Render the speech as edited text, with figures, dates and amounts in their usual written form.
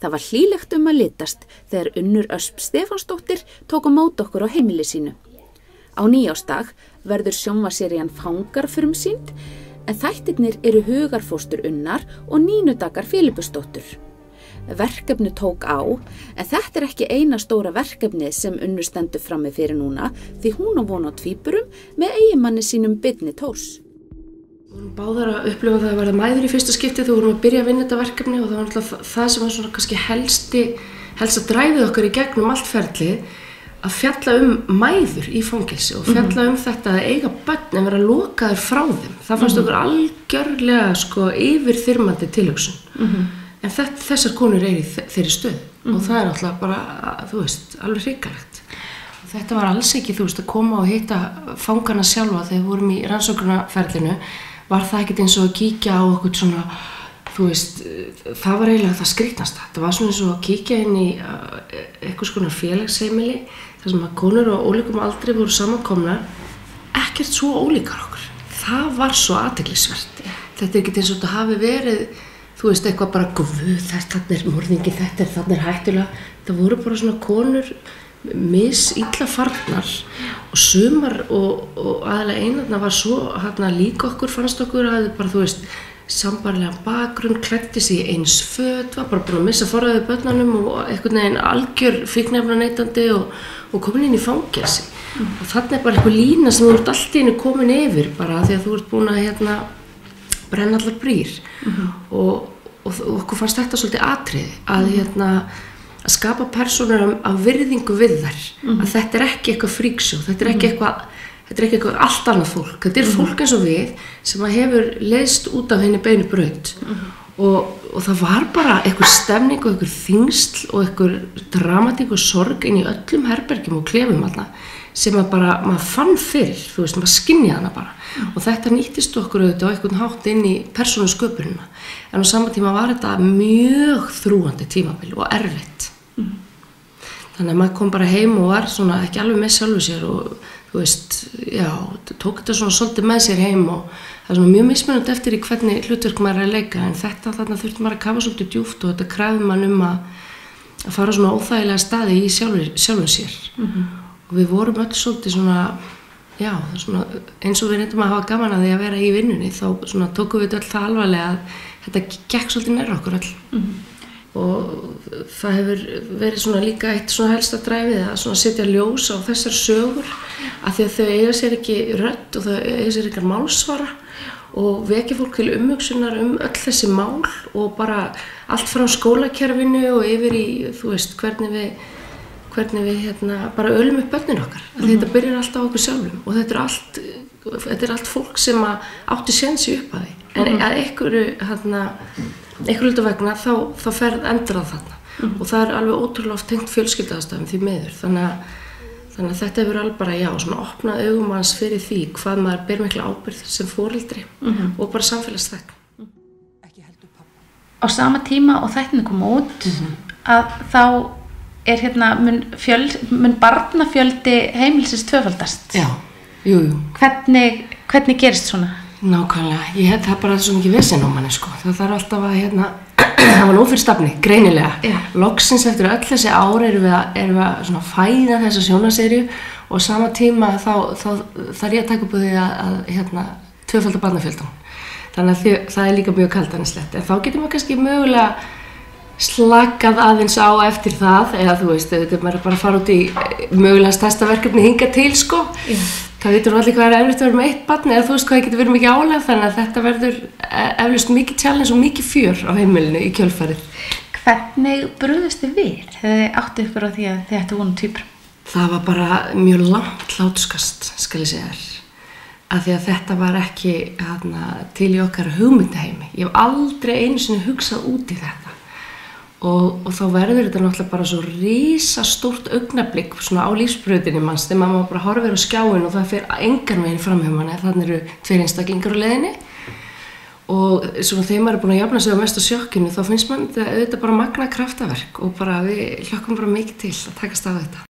Það var hlýlegt að litast þegar Unnur Ösp Stefánsdóttir tók á móti okkur á heimili sínu. Á nýársdag verður sjónvarpsserían Fangar frumsýnd, en þættirnir eru hugarfóstur Unnar og Nínudagar Filipusdóttur. Verkefni tók á, en þetta ekki eina stóra verkefnið sem Unnur stendur frammi fyrir núna, því hún á von á tvíburum með eiginmanni sínum Birni Thors. Við vorum báðar að upplifa það að verða mæður í fyrsta skipti þegar við vorum að byrja að vinna þetta verkefni og það var náttúrulega það sem var svona kannski helst að dræfið okkar í gegnum allt ferlið að fjalla mæður í fangelsi og fjalla þetta að eiga börn en vera lokaður frá þeim. Það fannst okkur algjörlega yfirþyrmandi tilhugsun. En þessar konur í þeirri stöð og það náttúrulega bara, alveg hrikalegt. Þetta var alls ekki, að koma og hitta fangana sjálfa þegar við vorum í rannsóknarferlinu. Var það ekkert eins og að kíkja á okkur svona, það var eiginlega það skrítnasta. Það var svona eins og að kíkja inn í eitthvað svona félagsheimili þar sem að konur á ólíkum aldri voru samankomnar, ekkert svo ólíkar okkur. Það var svo athyglisvert. Þetta ekkert eins og þetta hafi verið, eitthvað bara guð, þetta morðingi, þetta hættulega. Það voru bara svona konur misilla farnar og sumar og aðalega einarna var svo líka okkur, fannst okkur að bara sambarlegan bakgrunn, klæddi sig í eins föt, var bara búin að missa forræði börnunum og einhvern veginn algjör fíkniefnaneytandi og komin inn í fangelsi. Og þarna bara eitthvað lína sem þú ert allt í einu komin yfir bara því að þú ert búin að brenna allar brýr. Og okkur fannst þetta svolítið atriði að skapa persónur af virðingu við þær, að þetta ekki eitthvað fríksjó, þetta ekki eitthvað allt annað fólk. Þetta fólk eins og við sem hefur leiðst út af henni beinu braut og það var bara einhver stemning og einhver þyngsl og einhver dramatík og sorg inn í öllum herbergjum og klefum sem maður fann fyrir, maður skynjaði hana bara. Og þetta nýttist okkur auðvitað á einhvern hátt inn í persónusköpunina. En á sama tíma var þetta mjög þrúgandi tímabil og erfitt. Þannig að maður kom bara heim og var svona ekki alveg með sjálfu sér og tók þetta svona svolítið með sér heim og það er svona mjög mismunandi eftir í hvernig hlutverk maður að leika en þarna þurfti maður að kafa svolítið djúpt og þetta krafði mann að fara svona óþægilega staði í sjálfum sér. Og við vorum öll svolítið svona eins og við reyndum að hafa gaman að því að vera í vinnunni þá svona tókum við öll það alvarlega að þetta gekk svolítið nærri okkur öll. Og það hefur verið svona líka eitt svona helsta dræfið að svona setja ljós á þessar sögur af því að þau eiga sér ekki rödd og þau eiga sér ekki málsvara og vekja fólk til umhugsunar öll þessi mál og bara allt frá skólakerfinu og yfir í hvernig við bara ölum upp börnin okkar. Þetta byrjar allt á okkur sjálfum og þetta allt fólk sem átti séns í upphafi. En að einhverju hluta vegna þá ferð endur þarna. Og það alveg ótrúlega oft tengt fjölskylduaðstæðum því miður. Þannig að þetta hefur alveg bara, svona opnað augum manns fyrir því hvað maður ber mikla ábyrgð sem foreldri og bara samfélagsþegn. Á sama tíma og þættirnir koma út að þá mun barnafjöldi heimilisins tvöfaldast. Já, jú. Hvernig gerist svona? Nákvæmlega, ég held það bara svo mikið vesen á manni Það þarf alltaf að það var nóg fyrir stafni, greinilega. Loksins eftir öll þessi ár erum við að svona fæða þessa sjónvarpsseríu og á sama tíma þá þarf ég að taka upp á því að tvöfalda barnafjöldan. Þannig að það líka mjög kaldanslegt. En þá getur maður kannski mögulega slakað aðeins á eftir það eða þetta maður bara að fara út í mögulega stærsta verkefni hingað til Það veitur allir hvað eflaust að vera með eitt barn eða hvað það getur verið mikið álag þannig að þetta verður eflaust mikið challenge og mikið fjör á heimilinu í kjölfarið. Hvernig brugðust þið við þegar þið áttu ykkur á því að þið ættu vonu tvíbura? Það var bara mjög langt hláturskast, skal ég segja þér. Af því að þetta var ekki til í okkar hugmyndaheimi. Ég hef aldrei einu sinni hugsað út í þetta. Og þá verður þetta náttúrulega bara svo risastórt augnablik svona á lífsbrautinni manns þegar maður bara horfir á skjáinn og það fer engan veginn fram hjá manni þannig eru 2 einstaklingar á leiðinni og svona þegar maður búin að jafna sig á mesta sjokkinu þá finnst mann þetta auðvitað bara magna kraftaverk og bara við hlökkum bara mikið til að takast á þetta.